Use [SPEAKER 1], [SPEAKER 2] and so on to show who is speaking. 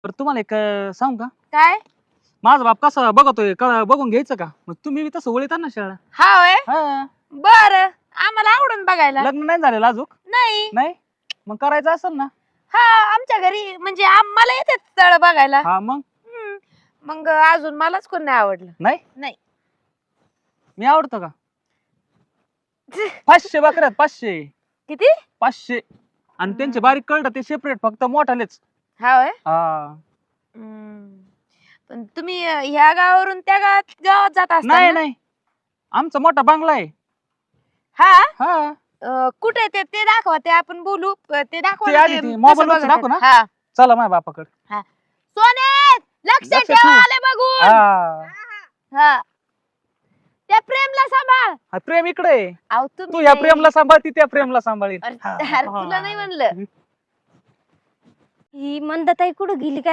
[SPEAKER 1] तर तुम्हाला एक सांगू का?
[SPEAKER 2] काय?
[SPEAKER 1] माझा बाप कसा बघतोय बघून घ्यायचं का? मग तुम्ही बी तसं वळीता ना शाळा.
[SPEAKER 2] हा होय.
[SPEAKER 1] हा.
[SPEAKER 2] बर, आम्हाला आवडून बघायला.
[SPEAKER 1] लग्न नाही झालेलं अजून?
[SPEAKER 2] नाही.
[SPEAKER 1] नाही. मग करायचं असेल ना?
[SPEAKER 2] हा, आमच्या घरी म्हणजे आम्हाला येते स्थळ बघायला.
[SPEAKER 1] हा मग
[SPEAKER 2] मग अजून मलाच कोण नाही आवडलं.
[SPEAKER 1] नाही.
[SPEAKER 2] नाही.
[SPEAKER 1] मी आवडतो का? 500 बकऱ्यात 500.
[SPEAKER 2] किती?
[SPEAKER 1] 500. आणि त्यांचे बारीक कळलं ते सेपरेट, फक्त मोठालेच.
[SPEAKER 2] हा होय.
[SPEAKER 1] हा.
[SPEAKER 2] पण तुम्ही ह्या गावावरून त्या गावात जात असता
[SPEAKER 1] नाही
[SPEAKER 2] ना?
[SPEAKER 1] नाही, आमचा मोठा बंगला आहे.
[SPEAKER 2] हा.
[SPEAKER 1] हा.
[SPEAKER 2] कुठे ते ते दाखवा, ते आपण बोलू. ते दाखवा
[SPEAKER 1] ते
[SPEAKER 2] ना,
[SPEAKER 1] आधी
[SPEAKER 2] ते
[SPEAKER 1] ते
[SPEAKER 2] कसं
[SPEAKER 1] मोबाईल वरचं
[SPEAKER 2] बघत
[SPEAKER 1] दाखव ना.
[SPEAKER 2] आहेत. हा.
[SPEAKER 1] चला माझ्या बापाकडे.
[SPEAKER 2] सोने, लक्ष
[SPEAKER 1] लक्ष
[SPEAKER 2] ठेव,
[SPEAKER 1] ठेव.
[SPEAKER 2] आले बघून.
[SPEAKER 1] हा.
[SPEAKER 2] हा. त्या प्रेमला सांभाळ.
[SPEAKER 1] हा, प्रेम इकडे आहे.
[SPEAKER 2] अहो
[SPEAKER 1] तू
[SPEAKER 2] तुम्ही
[SPEAKER 1] या
[SPEAKER 2] नाही.
[SPEAKER 1] प्रेमला सांभाळती, त्या प्रेमला सांभाळी.
[SPEAKER 2] अरे तुला नाही म्हणलं.
[SPEAKER 3] ही मंदाताई कुठं गेली काय